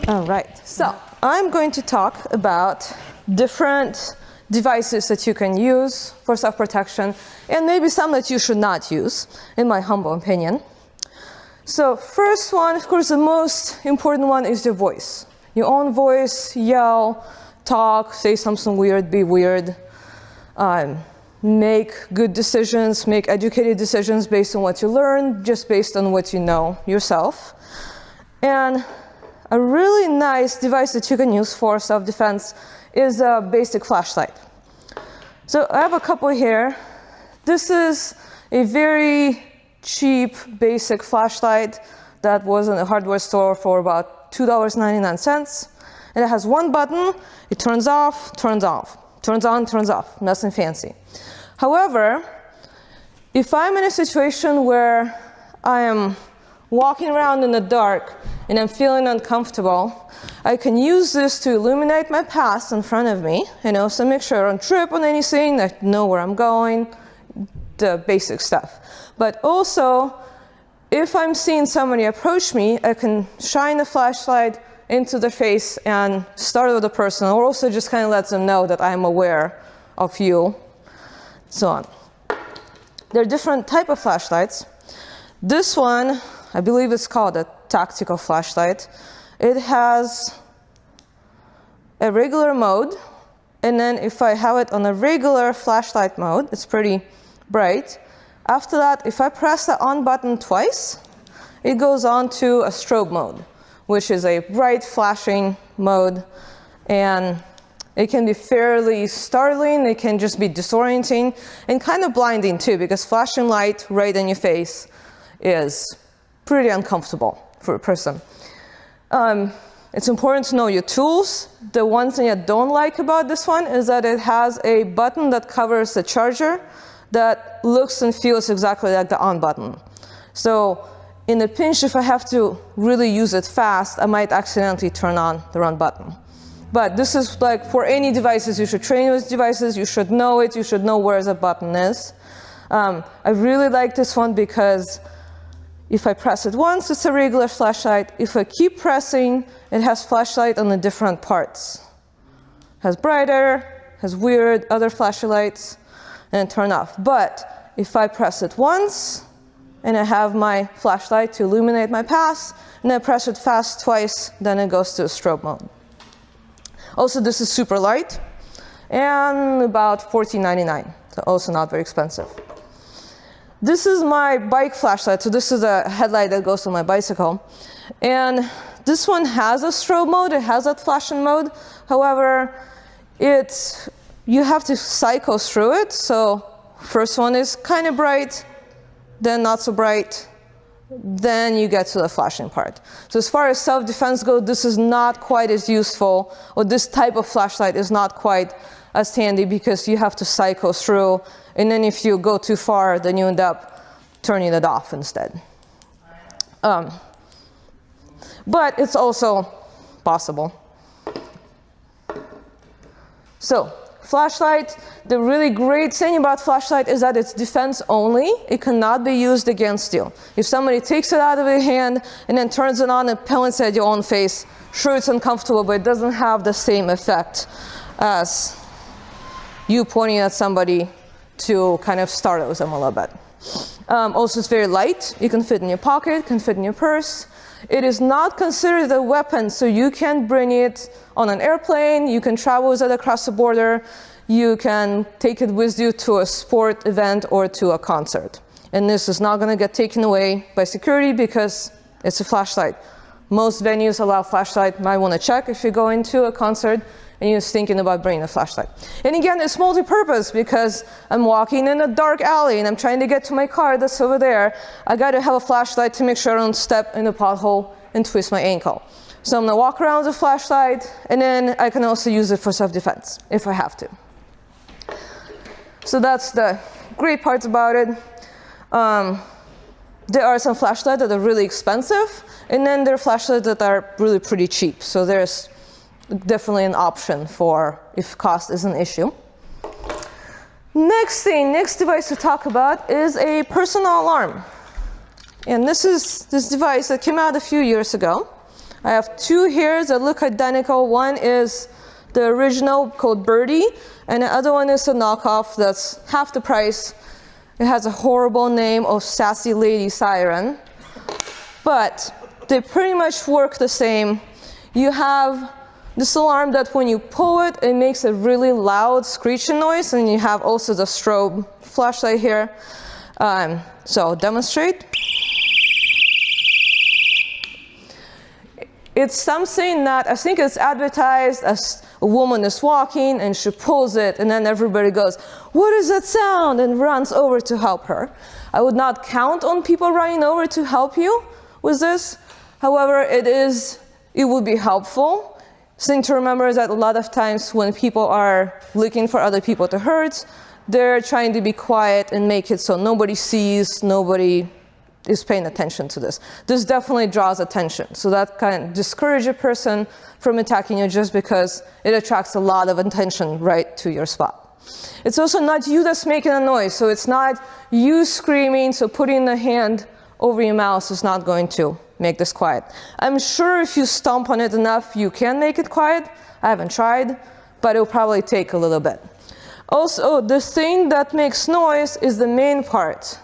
All right, so I'm going to talk about different devices that you can use for self-protection, and maybe some that you should not use, in my humble opinion. So first one, of course, the most important one is your voice. Your own voice, yell, talk, say something weird, be weird. Make good decisions, make educated decisions based on what you learn, just based on what you know yourself. And a really nice device that you can use for self-defense is a basic flashlight. So I have a couple here. This is a very cheap basic flashlight that was in a hardware store for about $2.99. And it has one button. It turns off, turns off, turns on, turns off. Nothing fancy. However, if I'm in a situation where I am walking around in the dark and I'm feeling uncomfortable, I can use this to illuminate my path in front of me and also make sure I don't trip on anything, I know where I'm going, the basic stuff. But also, if I'm seeing somebody approach me, I can shine the flashlight into their face and startle the person, or also just kind of let them know that I'm aware of you, so on. There are different types of flashlights. This one, I believe it's called a tactical flashlight. It has a regular mode, and then if I have it on a regular flashlight mode, it's pretty bright. After that, if I press the on button twice, it goes on to a strobe mode, which is a bright flashing mode, and it can be fairly startling. It can just be disorienting and kind of blinding too, because flashing light right in your face is pretty uncomfortable for a person. It's important to know your tools. The one thing I don't like about this one is that it has a button that covers the charger that looks and feels exactly like the on button. So in a pinch, if I have to really use it fast, I might accidentally turn on the wrong button. But this is like for any devices, you should train with devices, you should know it, you should know where the button is. I really like this one because if I press it once, it's a regular flashlight. If I keep pressing, it has flashlight on the different parts. Has brighter, has weird other flashlights, and turn off. But if I press it once, and I have my flashlight to illuminate my path, and I press it fast twice, then it goes to a strobe mode. Also, this is super light, and about $14.99, so also not very expensive. This is my bike flashlight, so this is a headlight that goes on my bicycle. And this one has a strobe mode, it has that flashing mode. However, you have to cycle through it. So first one is kind of bright, then not so bright, then you get to the flashing part. So as far as self-defense goes, this is not quite as useful, or this type of flashlight is not quite as handy because you have to cycle through, and then if you go too far, then you end up turning it off instead. But it's also possible. So flashlight, the really great thing about flashlight is that it's defense only. It cannot be used against you. If somebody takes it out of your hand and then turns it on and points at your own face, sure, it's uncomfortable, but it doesn't have the same effect as you pointing at somebody to kind of startle them a little bit. Also, it's very light. You can fit in your pocket, can fit in your purse. It is not considered a weapon, so you can bring it on an airplane, you can travel with it across the border, you can take it with you to a sport event or to a concert. And this is not going to get taken away by security because it's a flashlight. Most venues allow flashlight. Might want to check if you go into a concert and you're thinking about bringing a flashlight. And again, it's multi-purpose because I'm walking in a dark alley and I'm trying to get to my car that's over there. I got to have a flashlight to make sure I don't step in a pothole and twist my ankle. So I'm going to walk around with a flashlight, and then I can also use it for self-defense if I have to. So that's the great parts about it. There are some flashlights that are really expensive, and then there are flashlights that are really pretty cheap. So there's definitely an option for if cost is an issue. Next device to talk about is a personal alarm. And this is this device that came out a few years ago. I have two here that look identical. One is the original called Birdie, and the other one is a knockoff that's half the price. It has a horrible name of Sassy Lady Siren, but they pretty much work the same. You have this alarm that when you pull it, it makes a really loud screeching noise, and you have also the strobe flashlight here. So I'll demonstrate. It's something that I think it's advertised as a woman is walking and she pulls it, and then everybody goes, "What is that sound?" and runs over to help her. I would not count on people running over to help you with this. However, it would be helpful. Thing to remember is that a lot of times when people are looking for other people to hurt, they're trying to be quiet and make it so nobody sees, nobody is paying attention to this. This definitely draws attention. So that can discourage a person from attacking you just because it attracts a lot of attention right to your spot. It's also not you that's making a noise. So it's not you screaming, so putting the hand over your mouth is not going to make this quiet. I'm sure if you stomp on it enough, you can make it quiet. I haven't tried, but it'll probably take a little bit. Also, the thing that makes noise is the main part.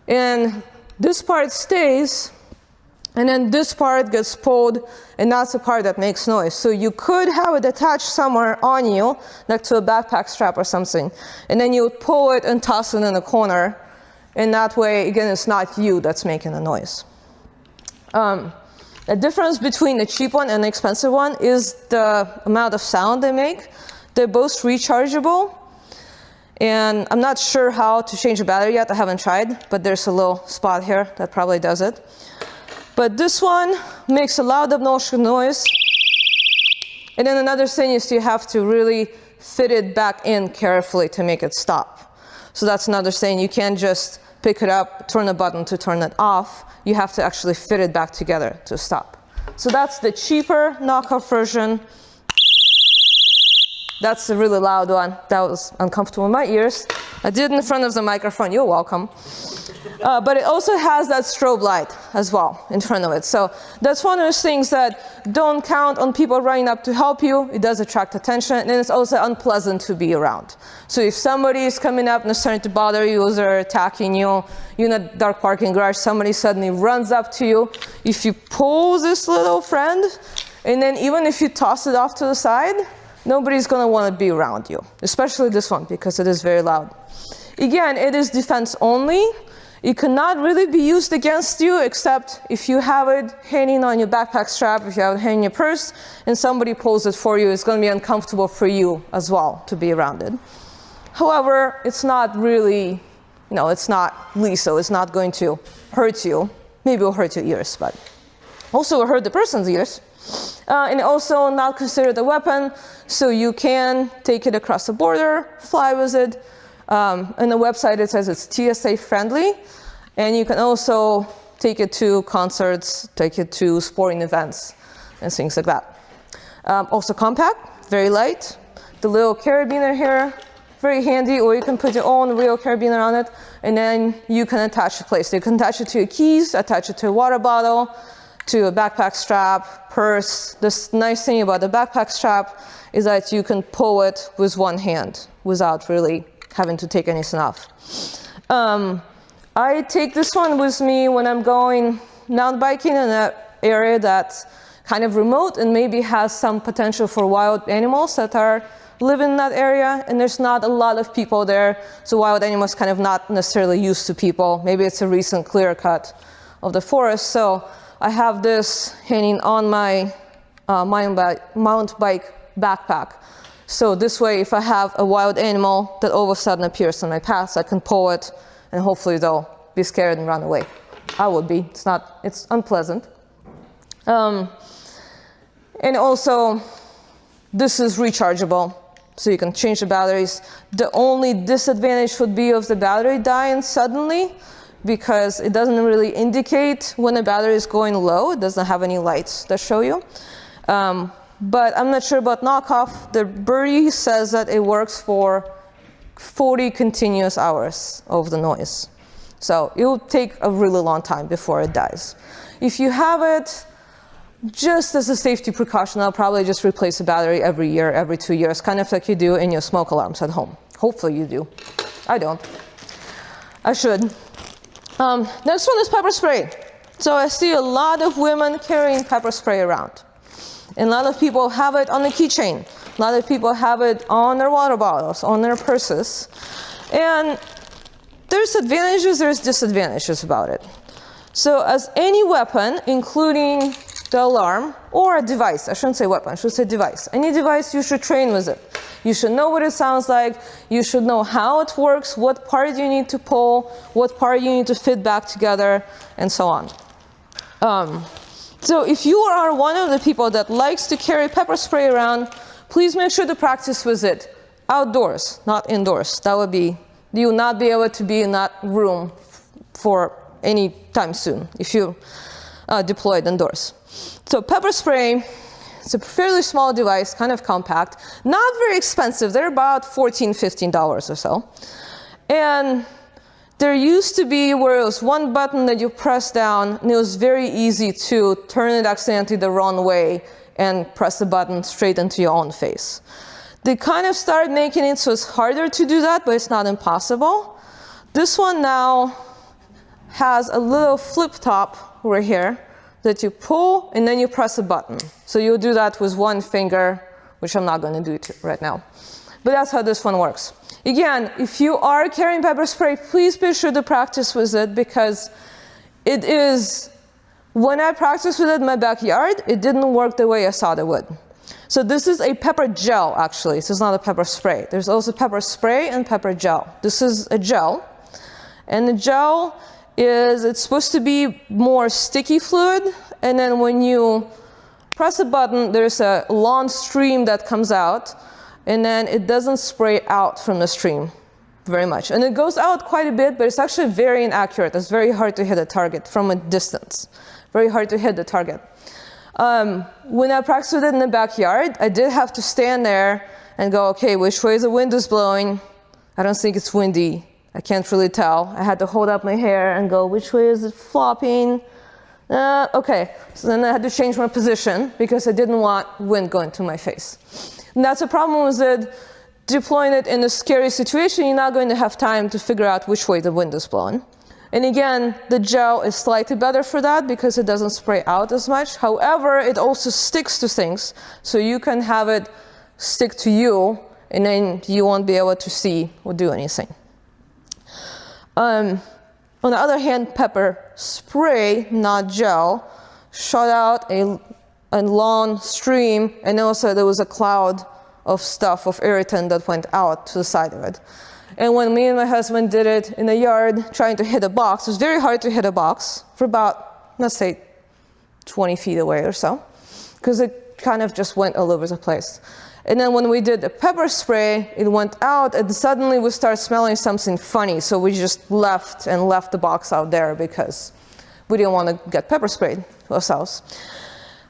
And this part stays, and then this part gets pulled, and that's the part that makes noise. So you could have it attached somewhere on you, like to a backpack strap or something, and then you would pull it and toss it in a corner, and that way, again, it's not you that's making the noise. The difference between the cheap one and the expensive one is the amount of sound they make. They're both rechargeable, and I'm not sure how to change the battery yet. I haven't tried, but there's a little spot here that probably does it. But this one makes a loud obnoxious noise, and then another thing is you have to really fit it back in carefully to make it stop. So that's another thing. You can't just pick it up, turn a button to turn it off. You have to actually fit it back together to stop. So that's the cheaper knockoff version. That's a really loud one. That was uncomfortable in my ears. I did it in front of the microphone. You're welcome. But it also has that strobe light as well in front of it. So that's one of those things that don't count on people running up to help you. It does attract attention, and it's also unpleasant to be around. So if somebody is coming up and is starting to bother you, or they're attacking you, you're in a dark parking garage, somebody suddenly runs up to you. If you pull this little friend, and then even if you toss it off to the side, nobody's going to want to be around you, especially this one because it is very loud. Again, it is defense only. It cannot really be used against you except if you have it hanging on your backpack strap, if you have it hanging in your purse, and somebody pulls it for you, it's going to be uncomfortable for you as well to be around it. However, it's not really, it's not lethal. It's not going to hurt you. Maybe it'll hurt your ears, but also it'll hurt the person's ears. And also not considered a weapon, so you can take it across the border, fly with it. On the website it says it's TSA friendly, and you can also take it to concerts, take it to sporting events, and things like that. Also compact, very light. The little carabiner here, very handy, or you can put your own real carabiner on it, and then you can attach it place. You can attach it to your keys, attach it to a water bottle, to a backpack strap, purse. The nice thing about the backpack strap is that you can pull it with one hand without really having to take anything off. I take this one with me when I'm going mountain biking in an area that's kind of remote and maybe has some potential for wild animals that are living in that area, and there's not a lot of people there, so wild animals kind of not necessarily used to people. Maybe it's a recent clear cut of the forest, so I have this hanging on my mountain bike backpack. So this way, if I have a wild animal that all of a sudden appears in my path, I can pull it, and hopefully they'll be scared and run away. I would be. It's unpleasant. And also, this is rechargeable, so you can change the batteries. The only disadvantage would be of the battery dying suddenly, because it doesn't really indicate when the battery is going low. It doesn't have any lights that show you. But I'm not sure about knockoff. The Birdie says that it works for 40 continuous hours of the noise. So it will take a really long time before it dies. If you have it just as a safety precaution, I'll probably just replace the battery every year, every 2 years, kind of like you do in your smoke alarms at home. Hopefully you do. I don't. I should. Next one is pepper spray. So I see a lot of women carrying pepper spray around. And a lot of people have it on the keychain. A lot of people have it on their water bottles, on their purses. And there's advantages, there's disadvantages about it. So as any weapon, including the alarm or a device, I shouldn't say weapon, I should say device. Any device, you should train with it. You should know what it sounds like. You should know how it works, what part you need to pull, what part you need to fit back together, and so on. So if you are one of the people that likes to carry pepper spray around, please make sure to practice with it outdoors, not indoors. That would be, you will not be able to be in that room for any time soon if you deploy it indoors. So pepper spray, it's a fairly small device, kind of compact, not very expensive. They're about $14, $15 or so. And there used to be where it was one button that you press down, and it was very easy to turn it accidentally the wrong way and press the button straight into your own face. They kind of started making it so it's harder to do that, but it's not impossible. This one now has a little flip top right here that you pull and then you press a button. So you'll do that with one finger, which I'm not going to do it right now. But that's how this one works. Again, if you are carrying pepper spray, please be sure to practice with it, because it is, when I practiced with it in my backyard, it didn't work the way I thought it would. So this is a pepper gel, actually. This is not a pepper spray. There's also pepper spray and pepper gel. This is a gel. And the gel is, it's supposed to be more sticky fluid. And then when you press a button, there's a long stream that comes out. And then it doesn't spray out from the stream very much. And it goes out quite a bit, but it's actually very inaccurate. It's very hard to hit a target from a distance. Very hard to hit the target. When I practiced with it in the backyard, I did have to stand there and go, okay, which way the wind is blowing? I don't think it's windy. I can't really tell. I had to hold up my hair and go, which way is it flopping? Okay, so then I had to change my position because I didn't want wind going to my face. And that's the problem with it. Deploying it in a scary situation, you're not going to have time to figure out which way the wind is blowing. And again, the gel is slightly better for that because it doesn't spray out as much. However, it also sticks to things, so you can have it stick to you, and then you won't be able to see or do anything. On the other hand, pepper spray, not gel, shot out a long stream, and also there was a cloud of stuff, of irritant that went out to the side of it. And when me and my husband did it in the yard, trying to hit a box, it was very hard to hit a box for about, let's say, 20 feet away or so, because it kind of just went all over the place. And then when we did the pepper spray, it went out, and suddenly we started smelling something funny, so we just left the box out there because we didn't want to get pepper sprayed ourselves.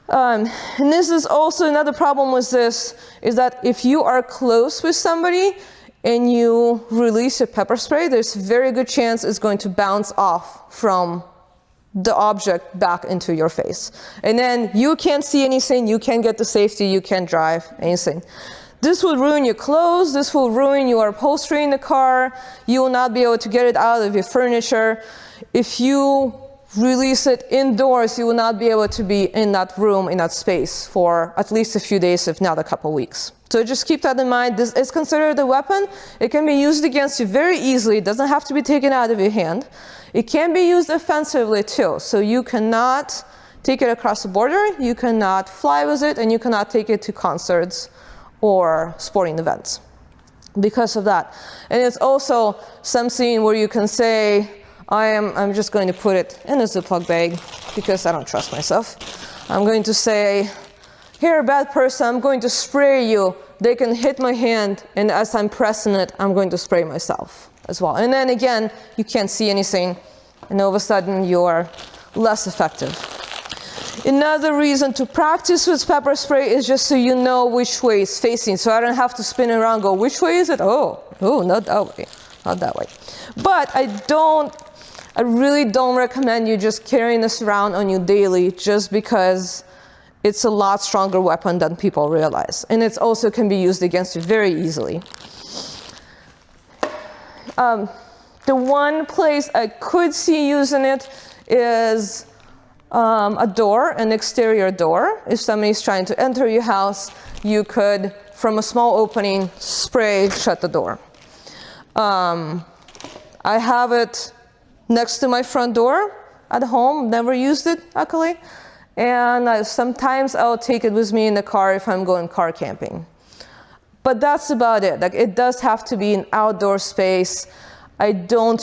And this is also another problem with this, is that if you are close with somebody and you release a pepper spray, there's a very good chance it's going to bounce off from the object back into your face. And then you can't see anything, you can't get the safety, you can't drive, anything. This will ruin your clothes, this will ruin your upholstery in the car, you will not be able to get it out of your furniture. If you release it indoors, you will not be able to be in that room, in that space, for at least a few days, if not a couple weeks. So just keep that in mind. This is considered a weapon. It can be used against you very easily. It doesn't have to be taken out of your hand. It can be used offensively too. So you cannot take it across the border, you cannot fly with it, and you cannot take it to concerts or sporting events because of that. And it's also something where you can say, I'm just going to put it in a Ziploc bag because I don't trust myself. I'm going to say, here, bad person, I'm going to spray you. They can hit my hand, and as I'm pressing it, I'm going to spray myself as well. And then again, you can't see anything, and all of a sudden you're less effective. Another reason to practice with pepper spray is just so you know which way it's facing, so I don't have to spin around and go, which way is it? Oh, not that way, not that way. But I really don't recommend you just carrying this around on you daily, just because it's a lot stronger weapon than people realize. And it also can be used against you very easily. The one place I could see using it is a door, an exterior door. If somebody's trying to enter your house, you could, from a small opening, spray shut the door. I have it next to my front door at home, never used it, luckily. And sometimes I'll take it with me in the car if I'm going car camping. But that's about it. Like, it does have to be an outdoor space. I don't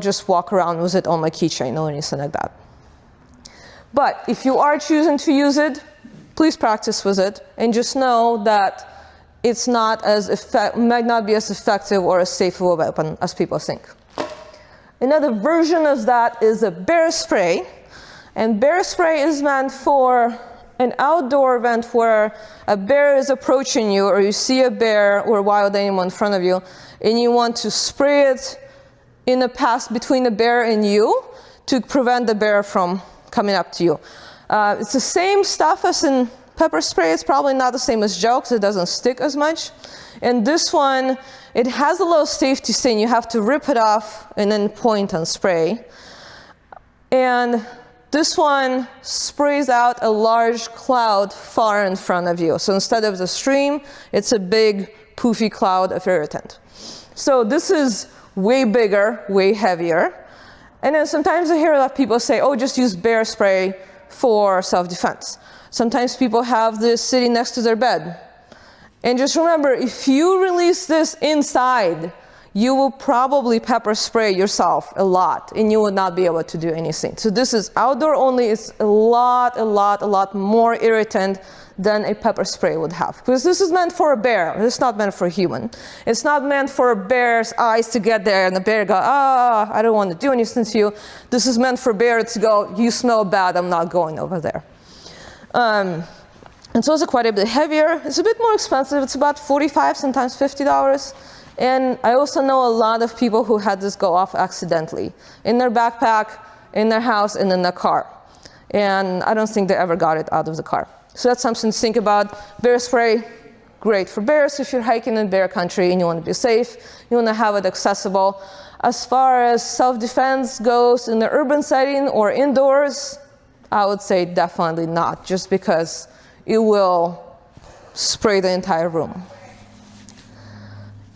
just walk around with it on my keychain or anything like that. But if you are choosing to use it, please practice with it, and just know that it's not might not be as effective or as safe of a weapon as people think. Another version of that is a bear spray. And bear spray is meant for an outdoor event where a bear is approaching you, or you see a bear or wild animal in front of you, and you want to spray it in a pass between the bear and you to prevent the bear from coming up to you. It's the same stuff as in pepper spray. It's probably not the same as gel because it doesn't stick as much. And this one, it has a little safety stain. You have to rip it off and then point and spray. And this one sprays out a large cloud far in front of you. So instead of the stream, it's a big poofy cloud of irritant. So this is way bigger, way heavier. And then sometimes I hear a lot of people say, oh, just use bear spray for self-defense. Sometimes people have this sitting next to their bed. And just remember, if you release this inside, you will probably pepper spray yourself a lot, and you will not be able to do anything. So this is outdoor only. It's a lot more irritant than a pepper spray would have. Because this is meant for a bear. It's not meant for a human. It's not meant for a bear's eyes to get there and the bear go, I don't want to do anything to you. This is meant for a bear to go, you smell bad, I'm not going over there. And so it's quite a bit heavier. It's a bit more expensive. It's about $45, sometimes $50. And I also know a lot of people who had this go off accidentally in their backpack, in their house, and in their car. And I don't think they ever got it out of the car. So that's something to think about. Bear spray, great for bears if you're hiking in bear country and you want to be safe. You want to have it accessible. As far as self-defense goes in the urban setting or indoors, I would say definitely not, just because it will spray the entire room.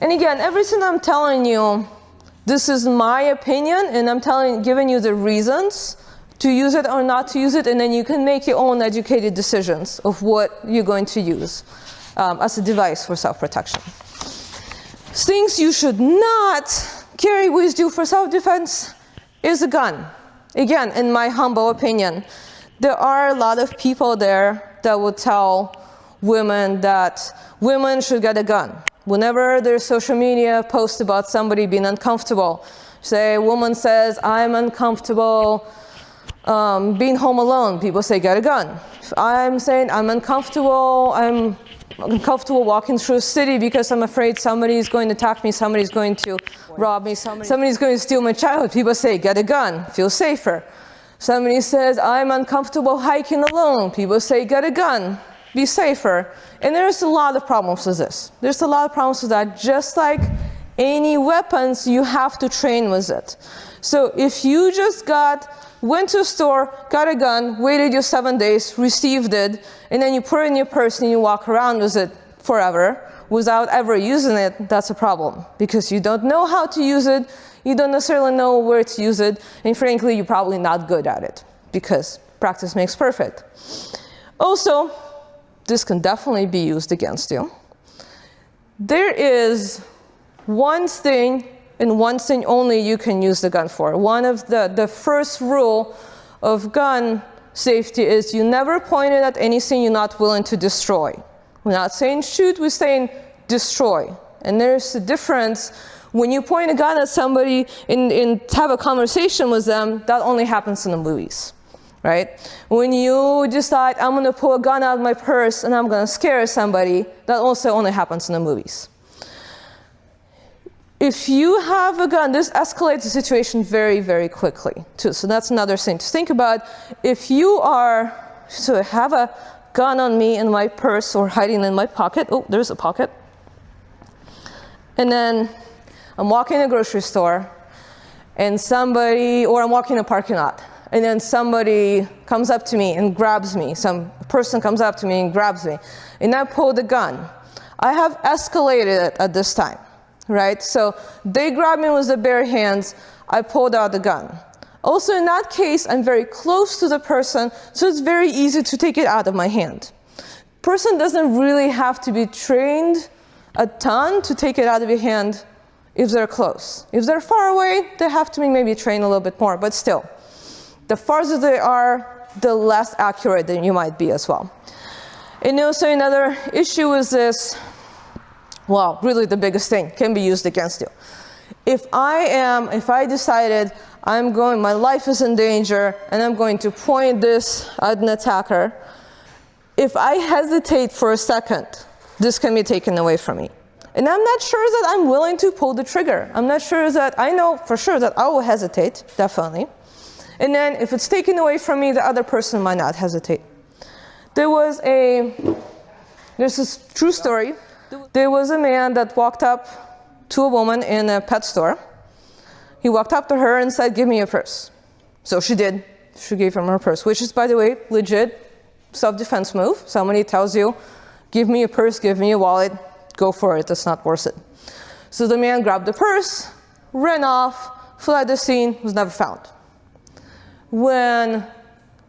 And again, everything I'm telling you, this is my opinion, and I'm giving you the reasons to use it or not to use it, and then you can make your own educated decisions of what you're going to use as a device for self-protection. Things you should not carry with you for self-defense is a gun. Again, in my humble opinion, there are a lot of people there that will tell women that women should get a gun. Whenever there's social media posts about somebody being uncomfortable, say a woman says, I'm uncomfortable being home alone, people say, get a gun. If I'm saying I'm uncomfortable walking through a city because I'm afraid somebody's going to attack me, somebody's going to rob me, somebody's going to steal my child, people say, get a gun, feel safer. Somebody says, I'm uncomfortable hiking alone, people say, get a gun, be safer. And there's a lot of problems with this. There's a lot of problems with that. Just like any weapons, you have to train with it. So if you just went to a store, got a gun, waited your 7 days, received it, and then you put it in your purse and you walk around with it forever without ever using it, that's a problem. Because you don't know how to use it, you don't necessarily know where to use it, and frankly, you're probably not good at it, because practice makes perfect. Also, this can definitely be used against you. There is one thing, and one thing only, you can use the gun for. One of the first rule of gun safety is you never point it at anything you're not willing to destroy. We're not saying shoot, we're saying destroy. And there's a difference. When you point a gun at somebody and have a conversation with them, that only happens in the movies, right? When you decide, I'm going to pull a gun out of my purse and I'm going to scare somebody, that also only happens in the movies. If you have a gun, this escalates the situation very, very quickly, too. So that's another thing to think about. If you have a gun on me in my purse or hiding in my pocket. Oh, there's a pocket. And then I'm walking in a grocery store, and I'm walking in a parking lot, and then somebody comes up to me and grabs me. Some person comes up to me and grabs me, and I pull the gun. I have escalated it at this time, right? So they grab me with the bare hands, I pulled out the gun. Also in that case, I'm very close to the person, so it's very easy to take it out of my hand. Person doesn't really have to be trained a ton to take it out of your hand if they're close. If they're far away, they have to be maybe trained a little bit more, but still, the farther they are, the less accurate than you might be as well. And also another issue is this, well, really the biggest thing, can be used against you. If I decided my life is in danger and I'm going to point this at an attacker, if I hesitate for a second, this can be taken away from me. And I'm not sure that I'm willing to pull the trigger. I'm not sure that, I know for sure that I will hesitate, definitely. And then if it's taken away from me, the other person might not hesitate. There's this true story. There was a man that walked up to a woman in a pet store. He walked up to her and said, "Give me your purse." So she did. She gave him her purse, which is, by the way, legit self-defense move. Somebody tells you, "Give me your purse, give me your wallet, go for it, it's not worth it." So the man grabbed the purse, ran off, fled the scene, was never found. When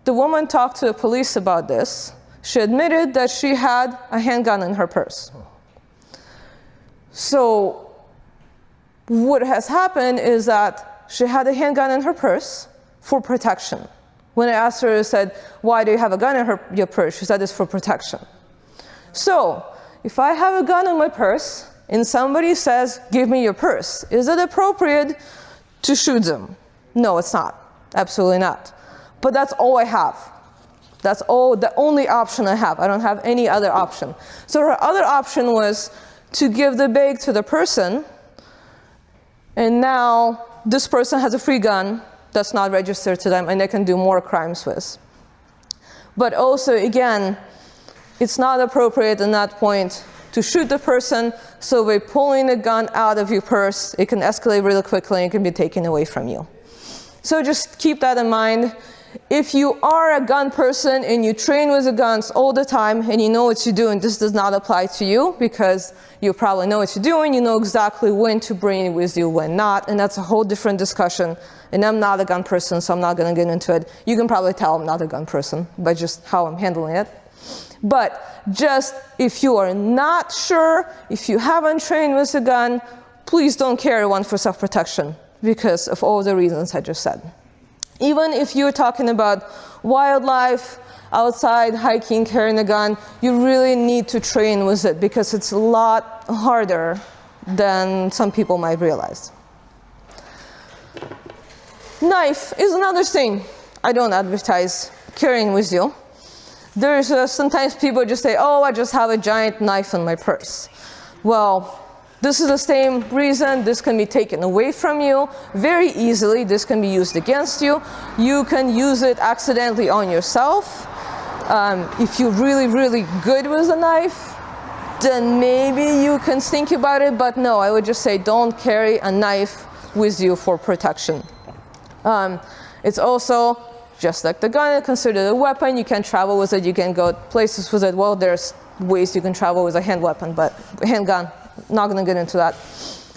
the woman talked to the police about this, she admitted that she had a handgun in her purse. So what has happened is that she had a handgun in her purse for protection. When I asked her, I said, "Why do you have a gun in your purse?" She said, "It's for protection." So if I have a gun in my purse and somebody says, "Give me your purse," is it appropriate to shoot them? No, it's not. Absolutely not. But that's all I have. That's the only option I have. I don't have any other option. So her other option was to give the bag to the person, and now this person has a free gun that's not registered to them, and they can do more crimes with. But also, again, it's not appropriate at that point to shoot the person, so by pulling the gun out of your purse, it can escalate really quickly and it can be taken away from you. So just keep that in mind. If you are a gun person and you train with the guns all the time and you know what you're doing, this does not apply to you because you probably know what you're doing. You know exactly when to bring it with you, when not, and that's a whole different discussion. And I'm not a gun person, so I'm not going to get into it. You can probably tell I'm not a gun person by just how I'm handling it. But just if you are not sure, if you haven't trained with a gun, please don't carry one for self-protection because of all the reasons I just said. Even if you're talking about wildlife, outside, hiking, carrying a gun, you really need to train with it because it's a lot harder than some people might realize. Knife is another thing I don't advertise carrying with you. There's sometimes people just say, "Oh, I just have a giant knife in my purse." Well, this is the same reason. This can be taken away from you very easily. This can be used against you. You can use it accidentally on yourself. If you're really, really good with a knife, then maybe you can think about it. But no, I would just say don't carry a knife with you for protection. It's also, just like the gun, it's considered a weapon. You can travel with it. You can go places with it. Well, there's ways you can travel with a hand weapon, but handgun, not going to get into that.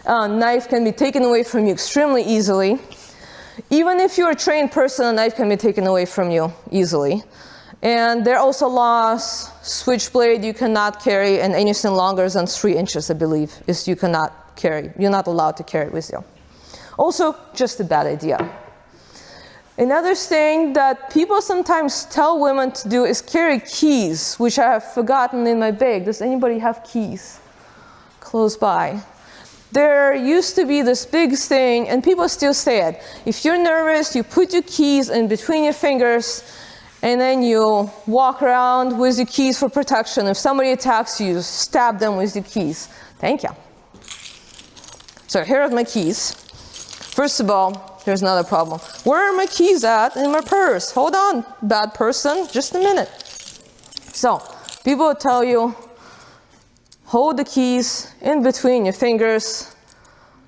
Knife can be taken away from you extremely easily. Even if you're a trained person, a knife can be taken away from you easily. And there are also laws, switchblade you cannot carry, and anything longer than 3 inches, I believe, is you cannot carry. You're not allowed to carry it with you. Also, just a bad idea. Another thing that people sometimes tell women to do is carry keys, which I have forgotten in my bag. Does anybody have keys close by? There used to be this big thing, and people still say it. If you're nervous, you put your keys in between your fingers, and then you walk around with your keys for protection. If somebody attacks you, stab them with your keys. Thank you. So here are my keys. First of all, here's another problem. Where are my keys at in my purse? Hold on, bad person, just a minute. So people will tell you, hold the keys in between your fingers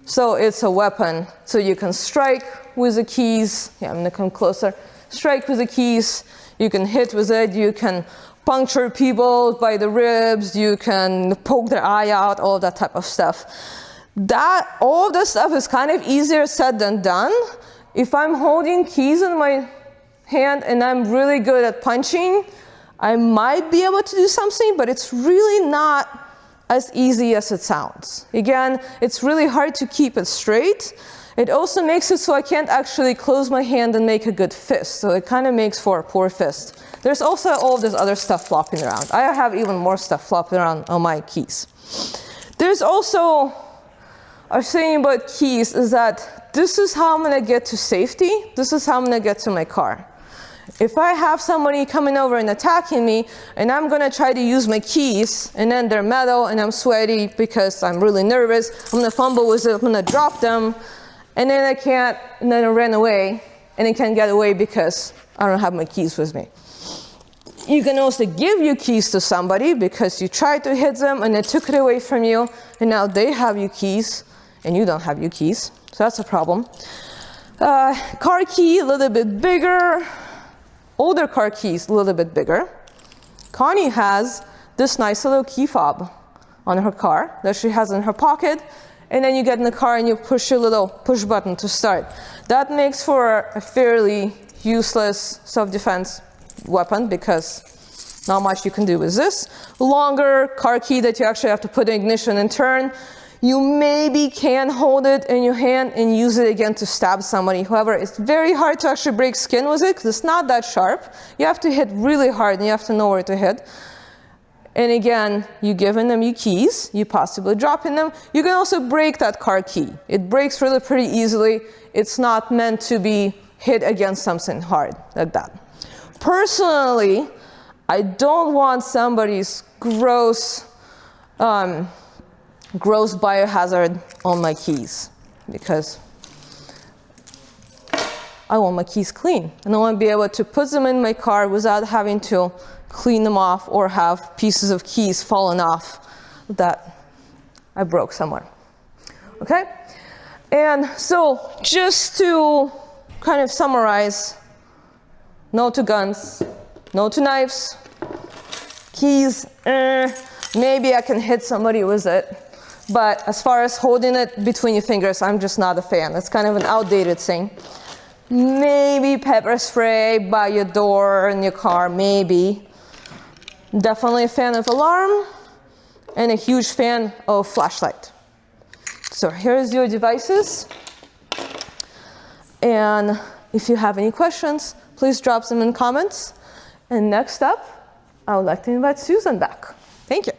so it's a weapon. So you can strike with the keys. Yeah, I'm gonna come closer. Strike with the keys. You can hit with it. You can puncture people by the ribs. You can poke their eye out, all of that type of stuff. All of this stuff is kind of easier said than done. If I'm holding keys in my hand and I'm really good at punching, I might be able to do something, but it's really not as easy as it sounds. Again, it's really hard to keep it straight. It also makes it so I can't actually close my hand and make a good fist. So it kind of makes for a poor fist. There's also all this other stuff flopping around. I have even more stuff flopping around on my keys. There's also a thing about keys is that this is how I'm gonna get to safety. This is how I'm gonna get to my car. If I have somebody coming over and attacking me, and I'm gonna try to use my keys, and then they're metal, and I'm sweaty because I'm really nervous, I'm gonna fumble with it, I'm gonna drop them, and then I can't, and then I ran away, and I can't get away because I don't have my keys with me. You can also give your keys to somebody because you tried to hit them, and they took it away from you, and now they have your keys, and you don't have your keys, so that's a problem. Car key, a little bit bigger. Older car keys, a little bit bigger. Connie has this nice little key fob on her car that she has in her pocket, and then you get in the car and you push your little push button to start. That makes for a fairly useless self-defense weapon because not much you can do with this. Longer car key that you actually have to put in ignition and turn. You maybe can hold it in your hand and use it again to stab somebody. However, it's very hard to actually break skin with it because it's not that sharp. You have to hit really hard and you have to know where to hit. And again, you're giving them your keys, you possibly dropping them. You can also break that car key. It breaks really pretty easily. It's not meant to be hit against something hard like that. Personally, I don't want somebody's gross biohazard on my keys because I want my keys clean. And I want to be able to put them in my car without having to clean them off or have pieces of keys fallen off that I broke somewhere. Okay? And so just to kind of summarize, no to guns, no to knives, keys, maybe I can hit somebody with it. But as far as holding it between your fingers, I'm just not a fan. It's kind of an outdated thing. Maybe pepper spray by your door in your car, maybe. Definitely a fan of alarm and a huge fan of flashlight. So here's your devices. And if you have any questions, please drop them in comments. And next up, I would like to invite Susan back. Thank you.